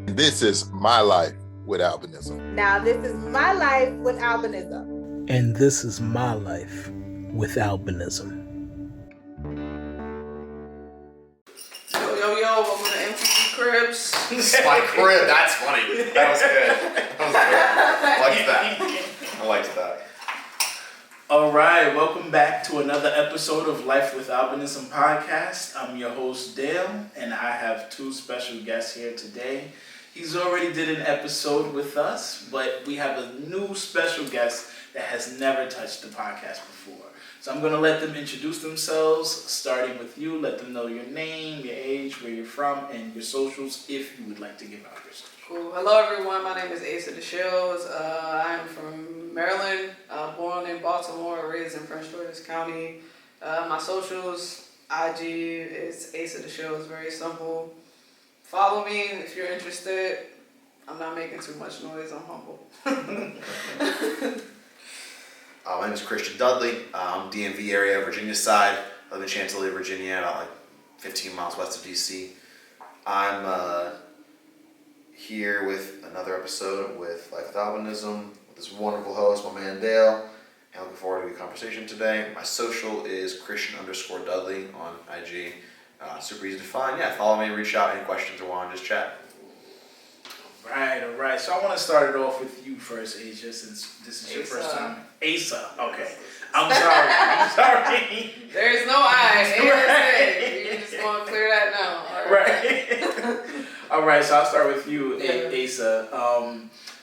This is my life with albinism. Now, this is my life with albinism. And this is my life with albinism. Yo, welcome to MTV Cribs. This is my crib. That's funny. That was good. I liked that. All right, welcome back to another episode of Life with Albinism podcast. I'm your host, Dale, and I have two special guests here today. He's already did an episode with us, but we have a new special guest that has never touched the podcast before. So I'm going to let them introduce themselves, starting with you. Let them know your name, your age, where you're from, and your socials, if you would like to give out your socials. Cool. Hello, everyone. My name is Asa DeShields. I'm from Maryland, born in Baltimore, raised in Prince George's County. My socials, IG, is Asa DeShields. Very simple. Follow me if you're interested. I'm not making too much noise. I'm humble. My name is Christian Dudley. I'm DMV area, Virginia side. I live in Chantilly, Virginia, about like 15 miles west of DC. I'm here with another episode with Life with Albinism with this wonderful host, my man Dale. And looking forward to a conversation today. My social is Christian_Dudley on IG. Super easy to find. Yeah, follow me, reach out, any questions or want to just chat. All right. So I want to start it off with you first, Asia, since this is your first time. Asa, okay. I'm sorry. There's no I. Right. You're just going to clear that now. Right. All right, so I'll start with you, Asa.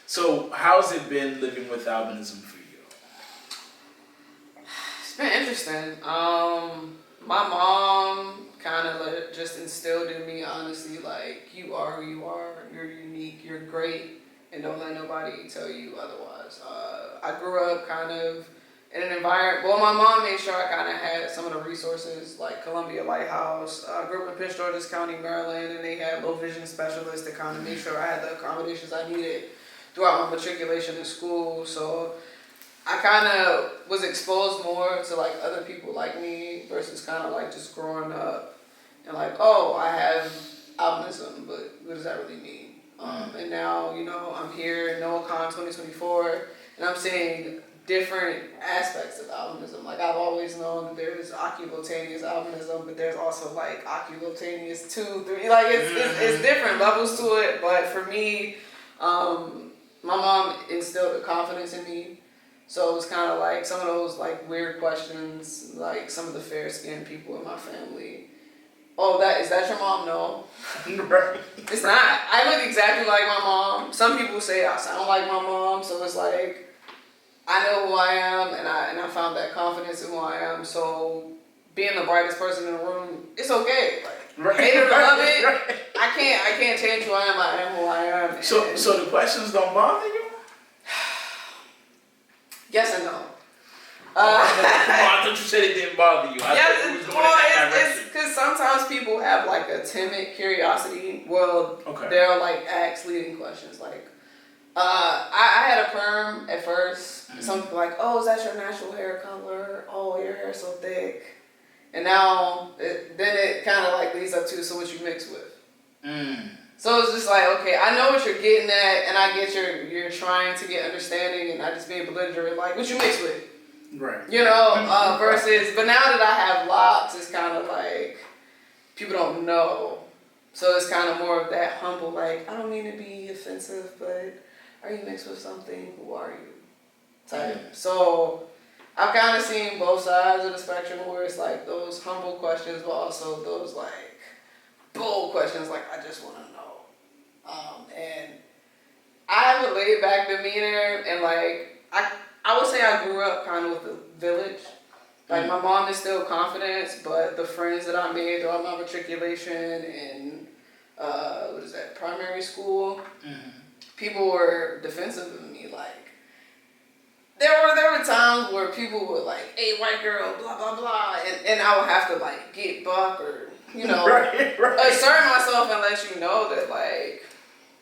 So how's it been living with albinism for you? It's been interesting. My mom kind of just instilled in me, honestly, like, you are who you are, you're unique, you're great, and don't let nobody tell you otherwise. I grew up kind of in an environment, well, my mom made sure I kind of had some of the resources, like Columbia Lighthouse. I grew up in Prince George's County, Maryland, and they had low vision specialists to kind of make sure I had the accommodations I needed throughout my matriculation in school. So I kind of was exposed more to like other people like me versus kind of like just growing up and like, oh, I have albinism, but what does that really mean? And now, you know, I'm here in NOAACON 2024 and I'm seeing different aspects of albinism. Like, I've always known that there's oculotaneous albinism, but there's also like oculotaneous 2, 3, like it's different levels to it. But for me, my mom instilled a confidence in me. So it was kind of like some of those like weird questions, like some of the fair-skinned people in my family. Oh, is that your mom? No. Right. It's not. I look exactly like my mom. Some people say I sound like my mom, so it's like I know who I am, and I found that confidence in who I am. So being the brightest person in the room, it's okay. Like, hate it or love it, right. I can't change who I am. I am who I am. So the questions don't bother you? Yes and no. I thought you said it didn't bother you. It's because sometimes people have like a timid curiosity. Well, they'll like ask leading questions. Like, I had a perm at first. Mm-hmm. Some people like, oh, is that your natural hair color? Oh, your hair's so thick. And now, it kind of like leads up to, so what you mix with. Mm. So it's just like, okay, I know what you're getting at, and I get you're trying to get understanding, and not just being belligerent, like, what you mix with. Right. You know, versus, but now that I have locks, it's kind of like, people don't know. So it's kind of more of that humble, like, I don't mean to be offensive, but are you mixed with something? Who are you? Type. Mm-hmm. So I've kind of seen both sides of the spectrum where it's like those humble questions, but also those like bold questions, like, I just want to know. And I have a laid back demeanor, and like, I would say I grew up kind of with a village. Like, my mom instilled confidence, but the friends that I made throughout my matriculation and, primary school, people were defensive of me. Like, there were times where people would like, hey, white girl, blah, blah, blah, and I would have to like get buck or, you know, assert myself and let you know that like,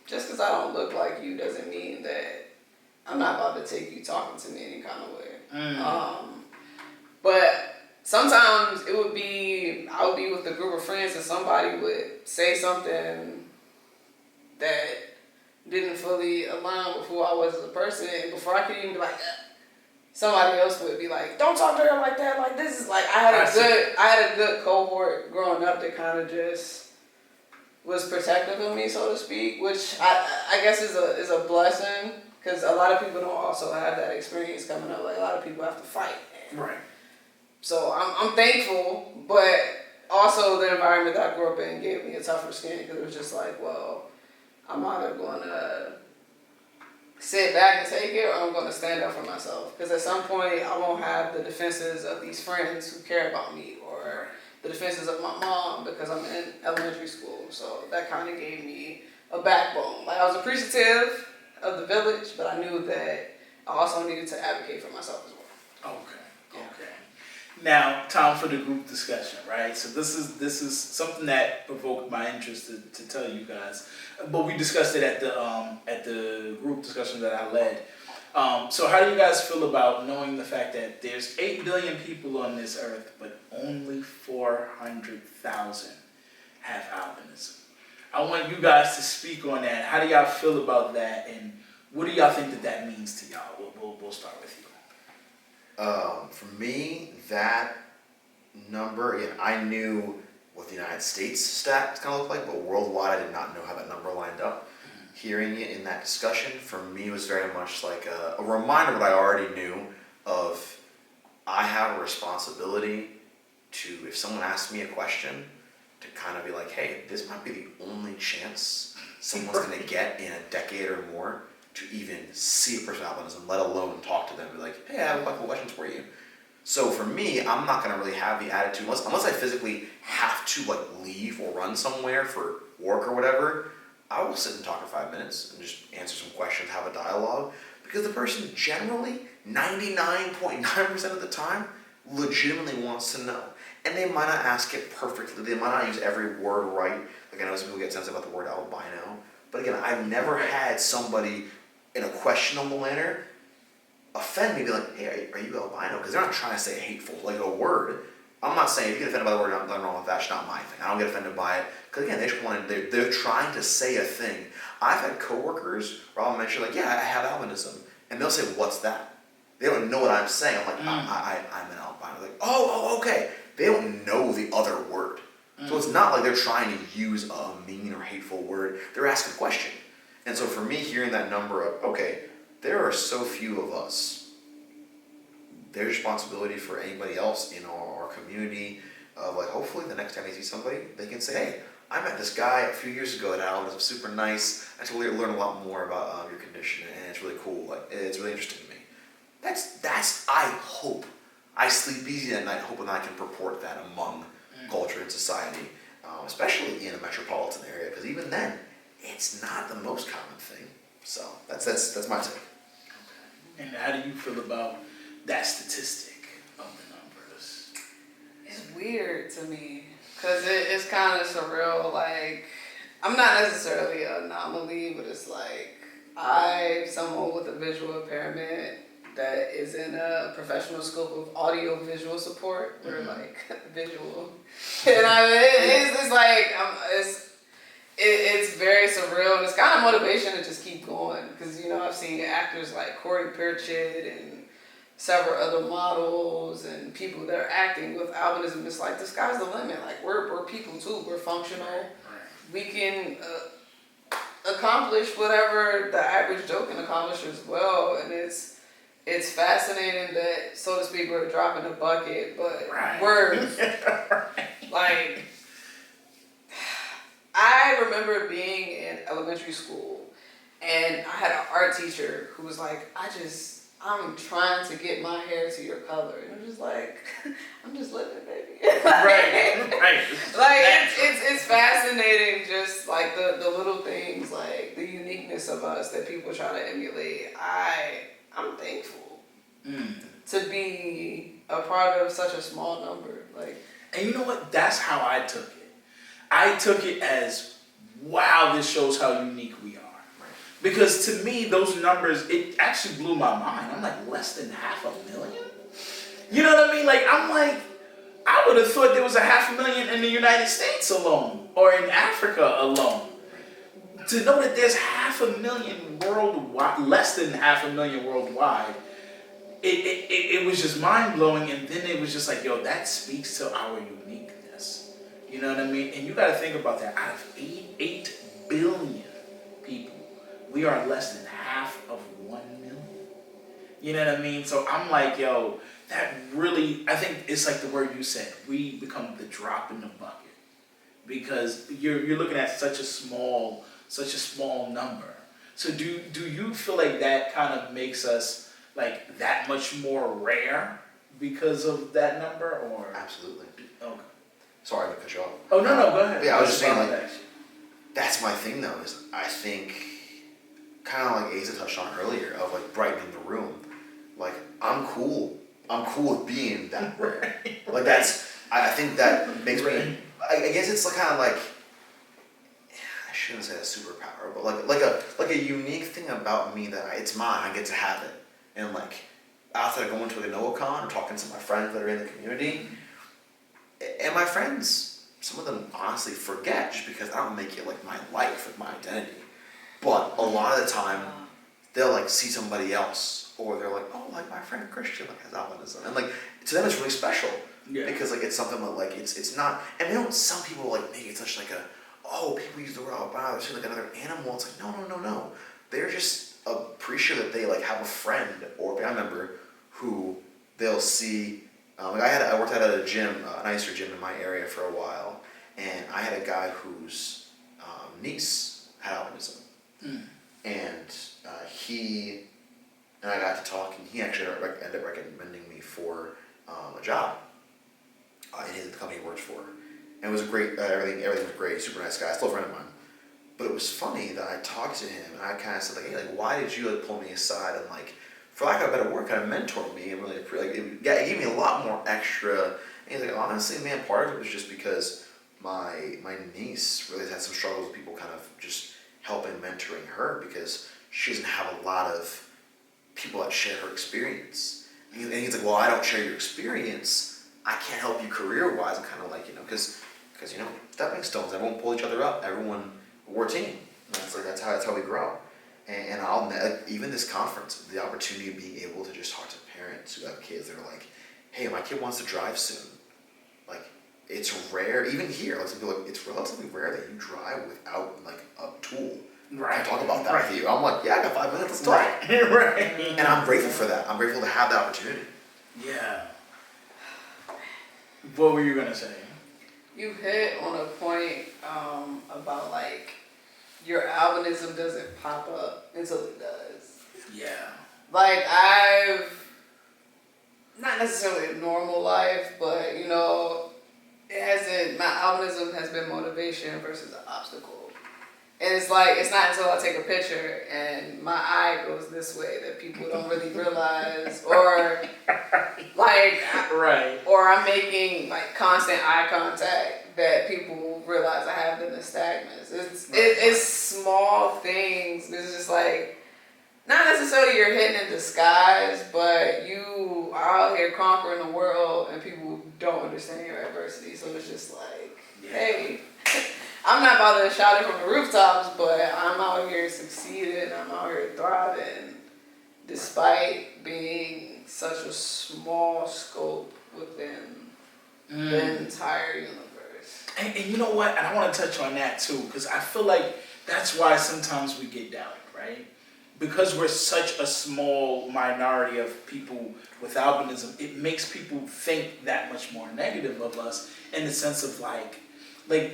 just because I don't look like you doesn't mean that I'm not about to take you talking to me any kind of way. But sometimes I would be with a group of friends and somebody would say something that didn't fully align with who I was as a person. And before I could even be like, somebody else would be like, don't talk to her like that. Like, this is like, I had a good cohort growing up that kind of just was protective of me, so to speak, which I guess is a blessing, because a lot of people don't also have that experience coming up. Like, a lot of people have to fight. Right. So I'm thankful, but also the environment that I grew up in gave me a tougher skin, because it was just like, well, I'm either going to sit back and take it, or I'm going to stand up for myself. Because at some point, I won't have the defenses of these friends who care about me, or the defenses of my mom, because I'm in elementary school. So that kind of gave me a backbone. Like, I was appreciative of the village, but I knew that I also needed to advocate for myself as well. Okay. Now, time for the group discussion, right? So this is something that provoked my interest to tell you guys, but we discussed it at the group discussion that I led. So how do you guys feel about knowing the fact that there's 8 billion people on this earth, but only 400,000 have albinism? I want you guys to speak on that. How do y'all feel about that, and what do y'all think that means to y'all? We'll start with you. For me, that number, again, I knew what the United States stats kind of looked like, but worldwide, I did not know how that number lined up. Hearing it in that discussion, for me, was very much like a reminder of what I already knew of. I have a responsibility to, if someone asks me a question, to kind of be like, hey, this might be the only chance someone's going to get in a decade or more to even see a person with albinism, let alone talk to them, be like, hey, I have a couple questions for you. So for me, I'm not going to really have the attitude, unless I physically have to like leave or run somewhere for work or whatever, I will sit and talk for 5 minutes and just answer some questions, have a dialogue, because the person generally, 99.9% of the time, legitimately wants to know. And they might not ask it perfectly, they might not use every word right. Like, I know some people get sensitive about the word albino, but again, I've never had somebody in a questionable manner offend me, be like, hey, are you albino? Because they're not trying to say hateful, like a word. I'm not saying if you get offended by the word, nothing wrong with that. It's not my thing. I don't get offended by it. Because again, they're trying to say a thing. I've had coworkers where I'll mention, like, yeah, I have albinism. And they'll say, what's that? They don't know what I'm saying. I'm like, I'm an albino. Like, oh, okay. They don't know the other word. So it's not like they're trying to use a mean or hateful word. They're asking a question. And so for me, hearing that number of, okay, there are so few of us, there's responsibility for anybody else in our community of, like, hopefully the next time they see somebody, they can say, hey, I met this guy a few years ago at Albinism, super nice. I actually learned a lot more about your condition, and it's really cool. Like, it's really interesting to me. That's I hope. I sleep easy at night hoping I can purport that among culture and society, especially in a metropolitan area, because even then, it's not the most common thing. So that's my take. Okay. And how do you feel about that statistic of the numbers? It's weird to me, because it's kind of surreal. Like, I'm not necessarily an anomaly, but it's like, someone with a visual impairment that is in a professional scope of audio visual support, or like visual. And it's like, it's very surreal, and it's kind of motivation to just keep going, because, you know, I've seen actors like Corey Pritchett and several other models and people that are acting with albinism. It's like, the sky's the limit. Like, we're people too. We're functional. Right. We can accomplish whatever the average Joe can accomplish as well, and it's fascinating that, so to speak, we're dropping a bucket, but words, like, I remember being in elementary school, and I had an art teacher who was like, I'm trying to get my hair to your color. And I'm just like, I'm just living, baby. right. Like, it's fascinating, just like the little things, like the uniqueness of us that people try to emulate. I'm thankful to be a part of such a small number. Like, and you know what? That's how I took it. I took it as, wow, this shows how unique we are. Because to me, those numbers, it actually blew my mind. I'm like, less than 500,000? You know what I mean? Like, I would have thought there was 500,000 in the United States alone, or in Africa alone. To know that there's 500,000 worldwide, less than 500,000 worldwide. It was just mind blowing, and then it was just like, yo, that speaks to our uniqueness. You know what I mean? And you got to think about that. Out of 8 billion people, we are less than half of 1 million. You know what I mean? So I'm like, yo, that really, I think it's like the word you said. We become the drop in the bucket because you're looking at such a small number. So do you feel like that kind of makes us like that much more rare because of that number, or? Absolutely. Okay. Sorry to cut you off. Oh no, go ahead. Yeah, I was just saying, like, that's my thing though, is I think, kind of like Asa touched on earlier, of like brightening the room. Like, I'm cool with being that rare. Like, I think that makes me, I guess it's kind of like, I shouldn't say a superpower, but like a unique thing about me that it's mine, I get to have it. And like, after going to a NoahCon or talking to my friends that are in the community, and my friends, some of them honestly forget just because I don't make it like my life, like my identity. But a lot of the time, they'll like see somebody else, or they're like, oh, like my friend Christian like has albinism, and like to them it's really special because like it's something that like it's not. And you know, some people like make it such like a, oh, people use the word albino, they're like another animal. It's like no. They're just appreciate that they like have a friend or a family member who they'll see. Like I worked at a gym, a nicer gym in my area for a while, and I had a guy whose niece had albinism, and he and I got to talk, and he actually ended up recommending me for a job in the company he works for, and it was great. Everything was great. Super nice guy, still a friend of mine. But it was funny that I talked to him, and I kind of said, like, hey, like, why did you like pull me aside and like, for lack of a better word, kind of mentored me and really like it gave me a lot more extra. And he's like, honestly, man, part of it was just because my niece really had some struggles with people kind of just helping mentoring her because she doesn't have a lot of people that share her experience. And he's like, well, I don't share your experience. I can't help you career-wise. I'm kind of like, because stepping stones. Everyone pull each other up. We're a team. That's how we grow. And I'll even this conference, the opportunity of being able to just talk to parents who have kids that are like, hey, my kid wants to drive soon. Like, it's rare, even here, like some people like, it's relatively rare that you drive without like a tool. Right. I talk about that with you. I'm like, yeah, I got 5 minutes, let's talk. Right. And I'm grateful for that. I'm grateful to have that opportunity. Yeah. What were you gonna say? You hit on a point about like your albinism doesn't pop up until it does. Yeah. Like I've not necessarily a normal life, but it hasn't. My albinism has been motivation versus an obstacle. And it's like, it's not until I take a picture and my eye goes this way that people don't really realize, or like, right. Or I'm making like constant eye contact that people realize I have the nystagmus. It's small things. It's just like, not necessarily you're hidden in disguise, but you are out here conquering the world and people don't understand your adversity. So it's just like, hey, I'm not about to shout it from the rooftops, but I'm out here succeeding, I'm out here thriving, despite being such a small scope within the entire universe. And you know what? And I want to touch on that too, because I feel like that's why sometimes we get doubted, right? Because we're such a small minority of people with albinism, it makes people think that much more negative of us in the sense of like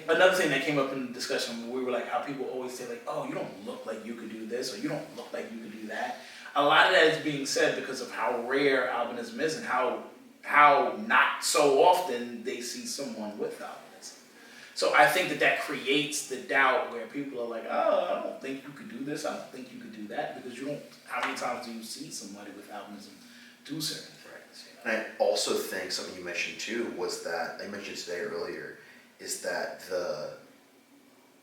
another thing that came up in the discussion, we were like, how people always say like, oh, you don't look like you could do this, or you don't look like you could do that. A lot of that is being said because of how rare albinism is and how not so often they see someone with albinism. So I think that creates the doubt where people are like, oh, I don't think you could do this, I don't think you could do that, because how many times do you see somebody with albinism do certain things? And I also think something you mentioned too was that, I mentioned today earlier, is that the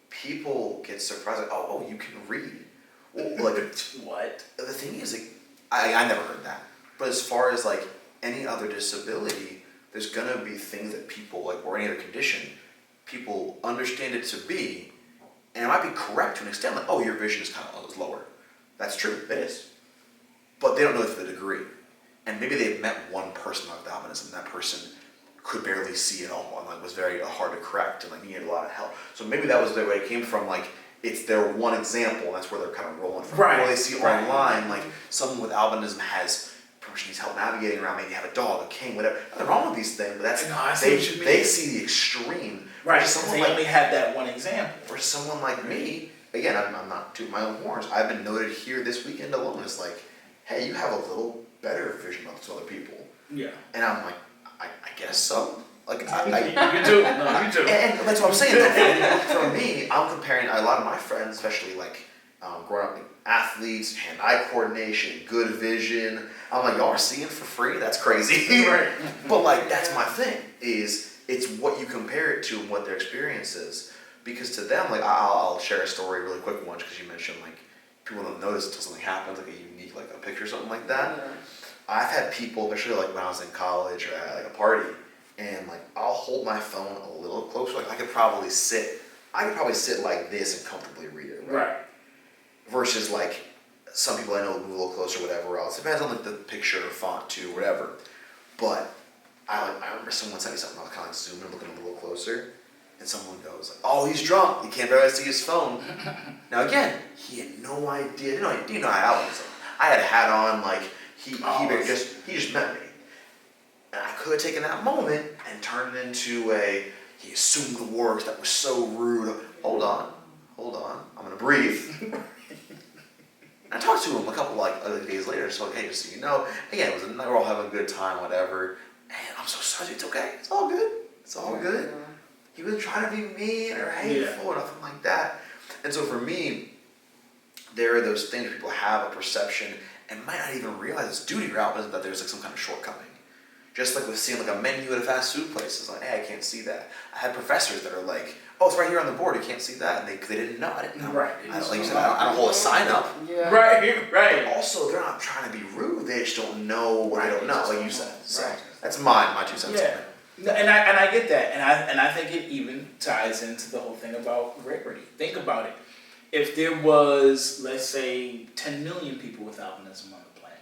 people get surprised, like, oh, you can read. Well, like, what? The thing is, like, I never heard that. But as far as like any other disability, there's gonna be things that people like, or any other condition, people understand it to be, And it might be correct to an extent, like, oh, your vision is kind of lower. That's true, it is. But they don't know it to the degree. And maybe they've met one person with albinism, and that person could barely see at all, and like was very hard to correct, and like needed a lot of help. So maybe that was the way it came from. Like it's their one example, and that's where they're kind of rolling from. Right. Or they see online, like someone with albinism has needs help navigating around. Maybe have a dog, a king, whatever. Nothing wrong with these things, but that's they see the extreme. Right. Someone they only had that one example. For someone like me, again, I'm not tooting my own horns. I've been noted here this weekend alone as like, hey, you have a little better vision than other people. Yeah. And I'm like, I guess so. Like you do. No, you do. And that's what I'm saying. Though. For me, I'm comparing a lot of my friends, especially like growing up, like athletes, hand-eye coordination, good vision. I'm like, y'all are seeing for free? That's crazy. Right. But like, that's my thing. Is it's what you compare it to and what their experience is. Because to them, like I'll share a story, really quick one, because you mentioned like people don't notice until something happens, like a unique, like a picture or something like that. Yeah. I've had people, especially like when I was in college or at like a party, and like I'll hold my phone a little closer. Like I could probably sit like this and comfortably read it. Right. Versus like some people I know move a little closer, whatever else. It depends on like the picture or font too, whatever. But I remember someone sent me something. I was kind of like zooming, looking a little closer, and someone goes like, "Oh, he's drunk. He can't barely see his phone." Now again, he had no idea. You know, I had albinism. I had a hat on, like. He just met me. And I could have taken that moment and turned it into he assumed the worst, that was so rude. Hold on, I'm gonna breathe. And I talked to him a couple other days later, so like, hey, just so you know, again, we're all having a good time, whatever. And I'm so sorry, it's okay, it's all good. He wasn't trying to be mean or hateful or nothing like that. And so for me, there are those things where people have a perception and might not even realize it's due to your albinism that there's like some kind of shortcoming. Just like with seeing like a menu at a fast food place, it's like, hey, I can't see that. I had professors that are like, oh, it's right here on the board, you can't see that, and they didn't know. I didn't know. Right. Like you said, I don't hold a sign up. Yeah. Right. But also, they're not trying to be rude. They just don't know what I don't know, like you said. So that's my 2 cents. Yeah. And I get that, and I think it even ties into the whole thing about rarity. Think about it. If there was, let's say, 10 million people with albinism on the planet,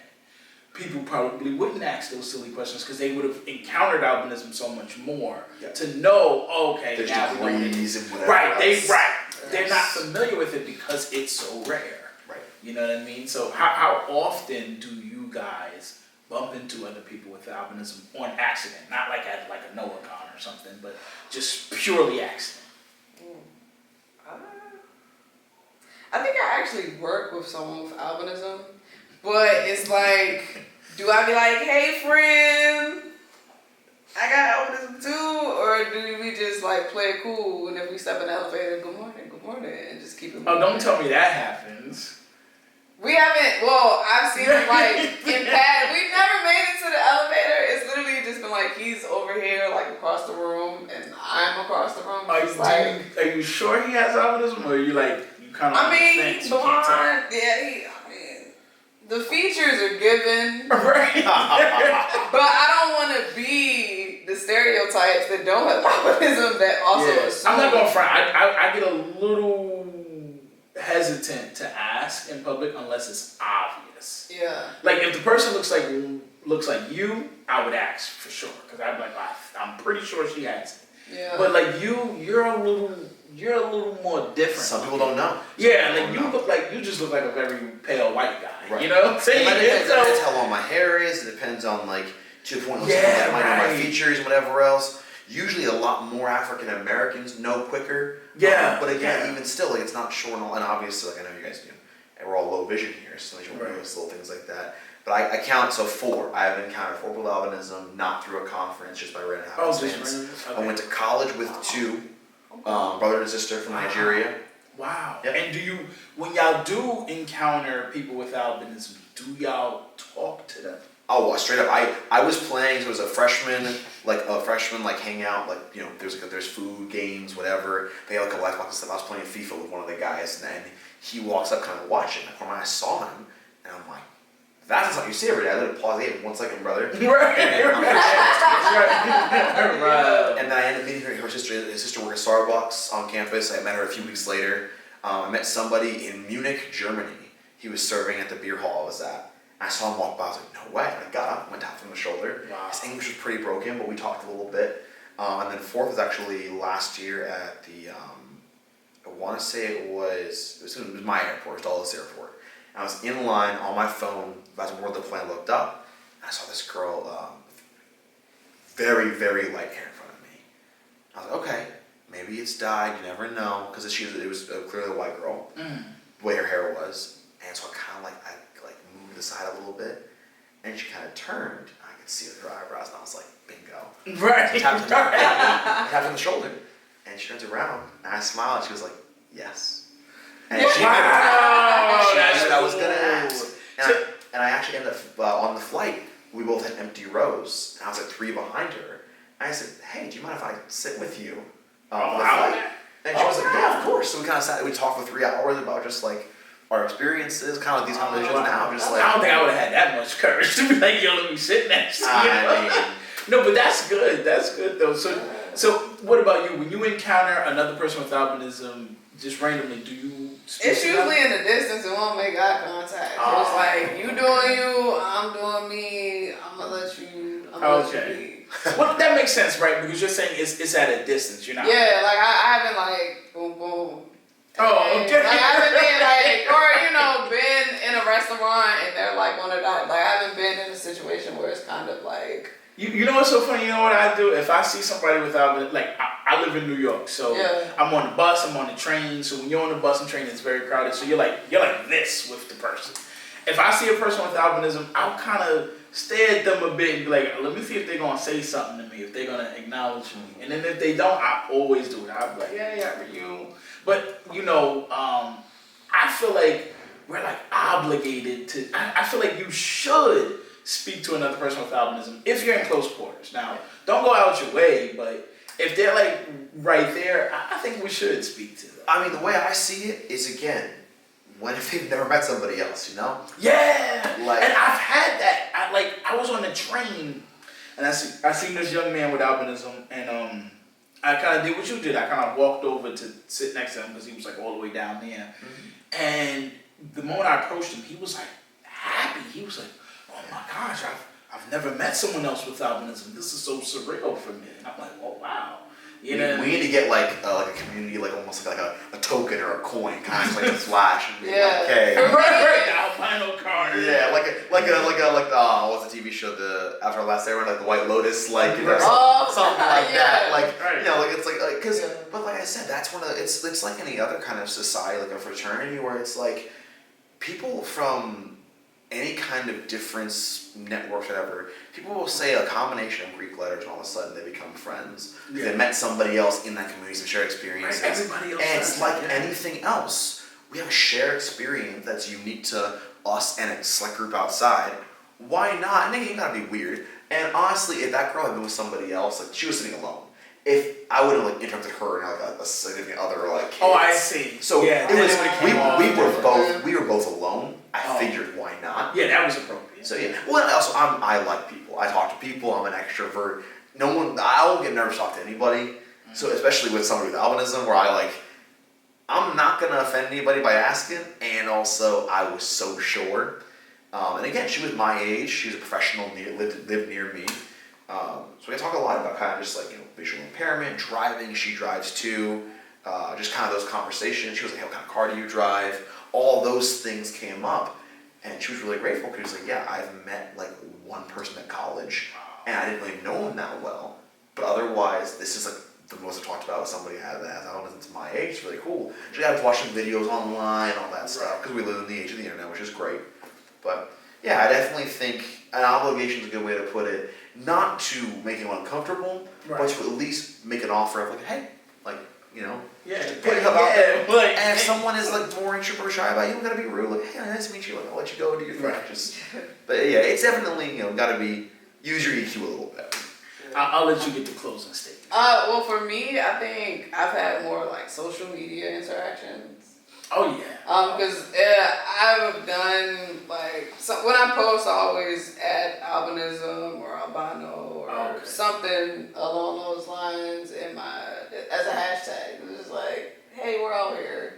people probably wouldn't ask those silly questions because they would have encountered albinism so much more to know, okay, there's now degrees and whatever. Right, they're not familiar with it because it's so rare. Right. You know what I mean? So how often do you guys bump into other people with albinism on accident? Not like at like a NOAA-con or something, but just purely accident. I think I actually work with someone with albinism, but it's like, do I be like, hey friend, I got albinism too, or do we just like play it cool, and if we step in the elevator, good morning, and just keep it moving? Oh, don't tell me that happens. We haven't, I've seen him like in past, we've never made it to the elevator. It's literally just been like, he's over here, like across the room, and I'm across the room. Are you sure he has albinism, or are you like, kind of he's blonde. Yeah, the features are given. Right. But I don't want to be the stereotypes that don't have albinism that also assume. I'm not going to front. I get a little hesitant to ask in public unless it's obvious. Yeah. Like if the person looks like you, I would ask for sure because I'd be like, I'm pretty sure she has it. Yeah. But like you're a little more different. Some people don't know. Yeah, like you just look like a very pale white guy. Right. You know what I'm saying? It depends how long my hair is. It depends on like to the point where my features and whatever else. Usually a lot more African Americans know quicker. Yeah. But again, even still, like it's not short and obviously, like I know you guys do. And we're all low vision here, so you don't notice little things like that. But I count 4. I have encountered 4 with albinism, not through a conference, just by random happenstance. Okay. I went to college with 2, brother and sister from Nigeria. Wow. Yep. And when y'all do encounter people with albinism, do y'all talk to them? Oh, straight up. I was playing. So it was a freshman hangout. Like there's food, games, whatever. They had like a Xbox and stuff. I was playing FIFA with one of the guys, and then he walks up, kind of watching. And I saw him, and I'm like, that's not you see every day. I let it pause. Hey, 1 second, brother. Right. And then I ended up meeting her sister. His sister worked at Starbucks on campus. I met her a few weeks later. I met somebody in Munich, Germany. He was serving at the beer hall I was at. I saw him walk by. I was like, no way. And I got up, went tapped him on the shoulder. Wow. His English was pretty broken, but we talked a little bit. And then fourth was actually last year at the, I want to say it was my airport, it was Dulles Airport. And I was in line on my phone, about to board the plane, looked up, and I saw this girl, very, very light hair in front of me. I was like, okay, maybe it's dyed, you never know, because it was clearly a white girl, the way her hair was. And so I kind of I moved aside a little bit, and she kind of turned. I could see her eyebrows, and I was like, bingo. Right. Tapped her on the shoulder, and she turns around, and I smiled, and she was like, yes. And she knew that I was going to ask. And I actually ended up, on the flight, we both had empty rows, and I was like 3 behind her. And I said, hey, do you mind if I sit with you on the flight? And she was like, yeah, of course. So we kind of sat, we talked for 3 hours about just like our experiences, kind of like these conversations now. Just like, I don't think I would have had that much courage to be like, yo, let me sit next to you. No, but that's good. That's good though. So what about you? When you encounter another person with albinism, just randomly, do you speak It's to usually them? in the distance and won't make eye contact. So it's like, you doing you, I'm doing me, I'm gonna let you be. Well, that makes sense, right? Because you're saying it's at a distance, you're not. Yeah, like I haven't like, boom, boom. Oh, okay. Like I haven't been like, or been in a restaurant and they're like on a diet. Like I haven't been in a situation where it's kind of like. You know what's so funny? You know what I do? If I see somebody without, like, I live in New York, so I'm on the bus, I'm on the train. So when you're on the bus and train, it's very crowded. So you're like this with the person. If I see a person with albinism, I'll kind of stare at them a bit and be like, let me see if they're gonna say something to me, if they're gonna acknowledge me. And then if they don't, I always do it. I'll be like, yeah, for you. But I feel like we're like obligated to. I feel like you should speak to another person with albinism if you're in close quarters. Now, don't go out your way, but if they're like right there, I think we should speak to them. I mean, the way I see it is, again, when if they've never met somebody else, you know? Yeah, and I've had that. I was on the train, and I seen this young man with albinism, and I kind of did what you did. I kind of walked over to sit next to him because he was like all the way down there, and the moment I approached him, he was like happy. He was like, oh my gosh, I've never met someone else with albinism. This is so surreal for me. And I'm like, oh wow. We need to get like a community, like almost like a token or a coin, kind of like a flash. And be like, okay. Right, the albino card. Yeah, like what's the TV show? The After Our Last Airways, like the White Lotus, like something like that. Like it's like because, but like I said, that's one of the, it's like any other kind of society, like a fraternity, where it's like people from any kind of difference, networks, whatever, people will say a combination of Greek letters and all of a sudden they become friends. Yeah. They met somebody else in that community, some shared experiences. Right. Everybody else. And it's like anything else. We have a shared experience that's unique to us and a select group outside. Why not? And it ain't gotta be weird. And honestly, if that girl had been with somebody else, like she was sitting alone. If I would have like interrupted her and like a significant other or like kids. Oh, I see. So yeah, it was we were both alone. I figured why not? Yeah, that was appropriate. So yeah. Well, also I like people. I talk to people. I'm an extrovert. I won't get nervous to talk to anybody. So especially with somebody with albinism, where I'm not gonna offend anybody by asking. And also, I was so sure. And again, she was my age. She was a professional. Lived near me. So we talk a lot about kind of just like visual impairment, driving. She drives too. Just kind of those conversations. She was like, hey, what kind of car do you drive? All those things came up, and she was really grateful because she was like, yeah, I've met like one person at college, and I didn't really know him that well, but otherwise, this is like the most I've talked about with somebody that has albinism. It's my age. It's really cool. She got to watch some videos online, all that stuff, because we live in the age of the internet, which is great. But yeah, I definitely think an obligation is a good way to put it. Not to make anyone uncomfortable, but to at least make an offer of like, hey, like, put it out there. And if someone is like more introvert or shy about you, don't gotta be rude. Like, hey, nice to meet you. Like, I'll let you go and do your thing. But yeah, it's definitely gotta be use your EQ a little bit. I'll let you get the closing statement. Well, for me, I think I've had more like social media interactions. Oh yeah. Because I've done like when I post, I always add albinism or albino or something along those lines as a hashtag. It's just like hey, we're out here.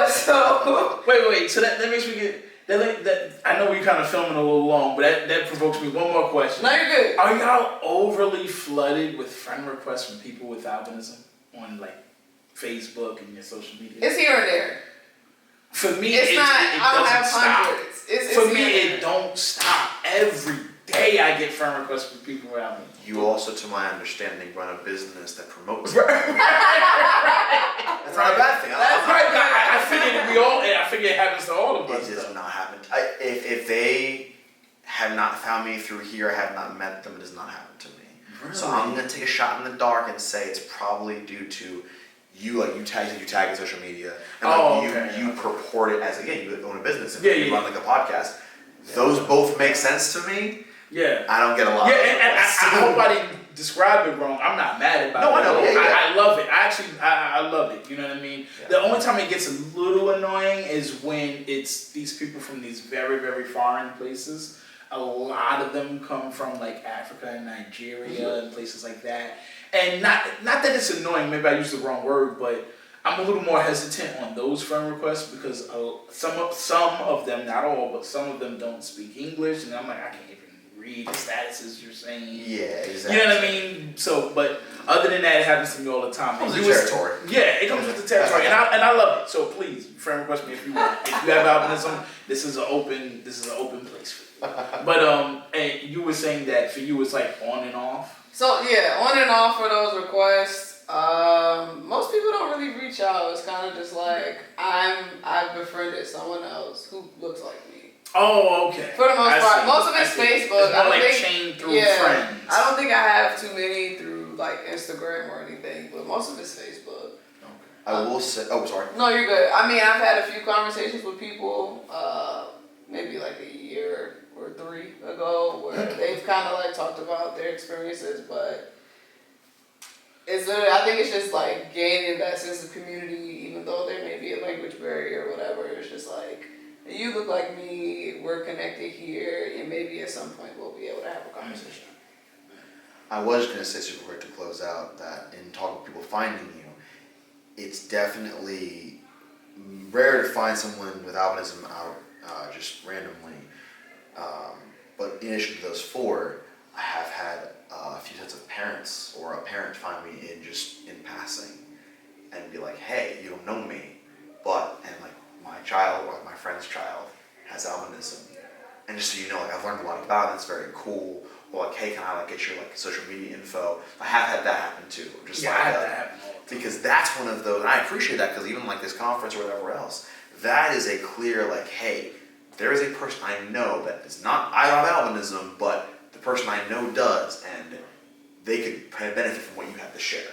So Wait. So that makes me get that. I know we're kind of filming a little long, but that provokes me. One more question. no, you're good. Are y'all overly flooded with friend requests from people with albinism on like Facebook and your social media? It's here and there. For me, It's not. I don't have doesn't stop. hundreds. It's For here me, and it there. don't stop. Every day I get friend requests from people with albinism. You also, to my understanding, run a business that promotes it. Right. That's not a bad thing. That's Right, I figure it happens to all of us. It does though. not happen. If they have not found me through here, I have not met them, it does not happen to me. Really? So I'm gonna take a shot in the dark and say it's probably due to you, like you tag in social media, and like you purport it as, again, you own a business and you run like a podcast. Those both make sense to me. Yeah. I don't get a lot. Yeah, and I hope I didn't describe it wrong. I'm not mad about it. No, I know. Yeah. I love it. I love it. You know what I mean? Yeah. The only time it gets a little annoying is when it's these people from these very, very foreign places. A lot of them come from like Africa and Nigeria and places like that. And not that it's annoying, maybe I used the wrong word, but I'm a little more hesitant on those friend requests because some of them, not all, but some of them don't speak English, and I'm like, I can't even read the statuses you're saying. Yeah, exactly. You know what I mean? So, but other than that, it happens to me all the time. It comes with the territory. Yeah, it comes with the territory, and I love it. So please, friend request me if you want. If you have albinism, this is an open place for you. But and you were saying that for you it's like on and off. So yeah, on and off for those requests. Most people don't really reach out. It's kind of just like I've befriended someone else who looks like me. Oh, okay. For the most part, most of it's Facebook. It's more like chain through friends. I don't think I have too many through like Instagram or anything, but most of it's Facebook. Okay. I will say. Oh, sorry. No, you're good. I mean, I've had a few conversations with people, maybe like a year or 3 ago, where they've kind of like talked about their experiences, but. It's literally, I think it's just like gaining that sense of community, even though there may be a language barrier or whatever. It's just like, you look like me, we're connected here, and maybe at some point we'll be able to have a conversation. I was going to say super quick to close out that in talking to people finding you, it's definitely rare to find someone with albinism out just randomly. But in addition to those 4, I have had a few sets of parents or a parent find me in passing and be like, hey, you don't know me, and like my child or my friend's child has albinism, and just so you know, like I've learned a lot about it, it's very cool, or like, hey, can I like get your like social media info? I have had that happen too, I had that happen because that's one of those, and I appreciate that because even like this conference or whatever else, that is a clear like, hey, there is a person I know that is not, I don't have albinism, but the person I know does, and they could benefit from what you have to share.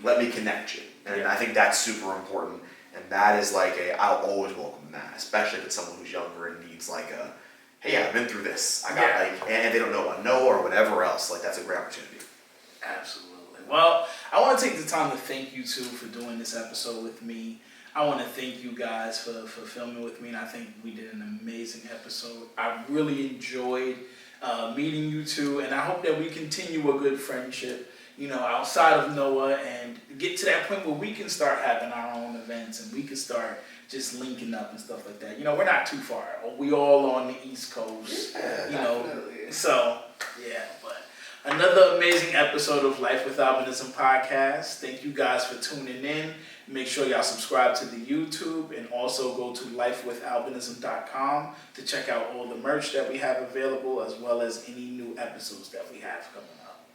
Let me connect you. And I think that's super important. And that is like I'll always welcome that, especially if it's someone who's younger and needs like hey, I've been through this. I got and they don't know about Noah or whatever else. Like that's a great opportunity. Absolutely. Well, I want to take the time to thank you two for doing this episode with me. I want to thank you guys for filming with me, and I think we did an amazing episode. I really enjoyed meeting you two, and I hope that we continue a good friendship, outside of Noah, and get to that point where we can start having our own events and we can start just linking up and stuff like that. We're not too far. We all on the East Coast, Definitely. So, yeah, but another amazing episode of Life with Albinism podcast. Thank you guys for tuning in. Make sure y'all subscribe to the YouTube and also go to lifewithalbinism.com to check out all the merch that we have available as well as any new episodes that we have coming up.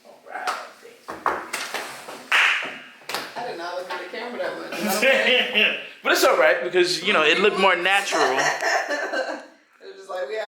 All right. I did not look at the camera that much. But it's all right because, it looked more natural. It was just like, we